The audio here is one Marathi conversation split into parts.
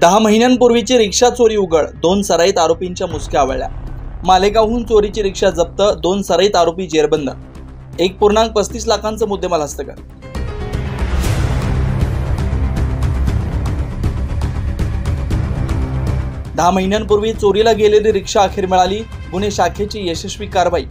10 महिन्यांपूर्वीची रिक्षा चोरी उघड, 2 सराईत आरोपींच्या मुसक्या आवळल्या। मालेगावहून चोरीची रिक्षा जप्त, 2 सराईत आरोपी जेरबंद, 1.35 लाखांचा मुद्देमाल हस्तगत। दहा महिन्यांपूर्वी चोरीला गेलेली रिक्षा अखेर मिळाली, गुन्हे शाखेची यशस्वी कारवाई।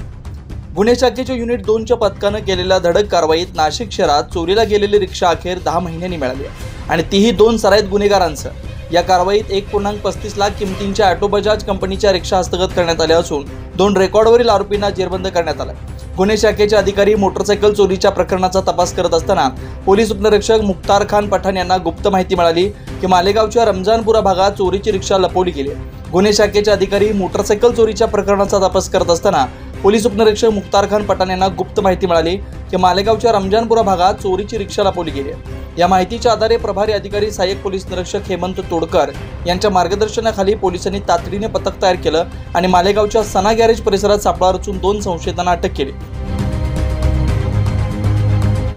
गुन्हे शाखेच्या युनिट 2च्या पथकानं केलेल्या धडक कारवाईत नाशिक शहरात चोरीला गेलेली रिक्षा अखेर 10 महिन्यांनी मिळाली आणि तीही 2 सराईत गुन्हेगारांसह। या कारवाईत 1.35 लाख किमतींच्या ऑटो बजाज कंपनीच्या रिक्षा हस्तगत करण्यात आल्या असून 2 रेकॉर्डवरील आरोपींना जेरबंद करण्यात आला। गुन्हे शाखेचे अधिकारी मोटरसायकल चोरीच्या प्रकरणाचा तपास करत असताना पोलीस उपनिरीक्षक मुख्तार खान पठाण यांना गुप्त माहिती मिळाली की मालेगावच्या रमजानपुरा भागात चोरीची रिक्षा लपवली गेली। गुन्हे शाखेचे अधिकारी मोटरसायकल चोरीच्या प्रकरणाचा तपास करत असताना पोलीस उपनिरीक्षक मुख्तार खान पठाण यांना गुप्त माहिती मिळाली की मालेगावच्या रमजानपुरा भागात चोरीची रिक्षा लपवली गेली आहे। या माहितीच्या आधारे प्रभारी अधिकारी सहाय्यक पोलीस निरीक्षक हेमंत तोडकर यांच्या मार्गदर्शनाखाली पोलिसांनी तातडीने पथक तयार केलं आणि मालेगावच्या सना गॅरेज परिसरात सापळा रचून 2 संशयितांना अटक केली।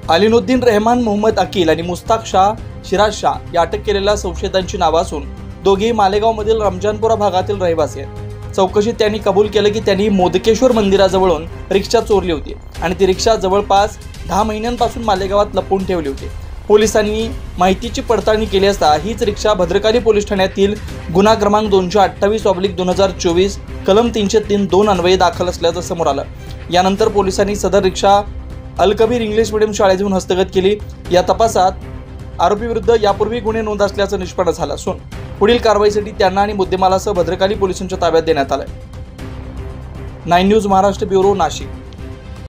अलिनुद्दीन रहमान, मोहम्मद अकील आणि मुस्ताक शाह, शिराज शाह या अटक केलेल्या संशयितांची नावं असून दोघेही मालेगावमधील रमजानपुरा भागातील रहिवासी आहेत। चौकशीत त्यांनी कबूल केलं की त्यांनी मोदकेश्वर मंदिराजवळून रिक्षा चोरली होती आणि ती रिक्षा जवळपास 10 महिन्यांपासून मालेगावात लपवून ठेवली होती। पोलिसांनी माहितीची पडताळणी केली असता हीच रिक्षा भद्रकाली पोलीस ठाण्यातील गुन्हा क्रमांक 228/2024 कलम 303(2) अन्वये दाखल असल्याचं समोर आलं। यानंतर पोलिसांनी सदर रिक्षा अलकबीर इंग्लिश मीडियम शाळेतून हस्तगत केली। या तपासात आरोपीविरुद्ध यापूर्वी गुन्हे नोंद असल्याचं निष्पन्न झालं असून पुढील कारवाईसाठी त्यांना आणि मुद्देमालासह भद्रकाली पोलिसांच्या ताब्यात देण्यात आलंय। 9 न्यूज महाराष्ट्र ब्युरो, नाशिक।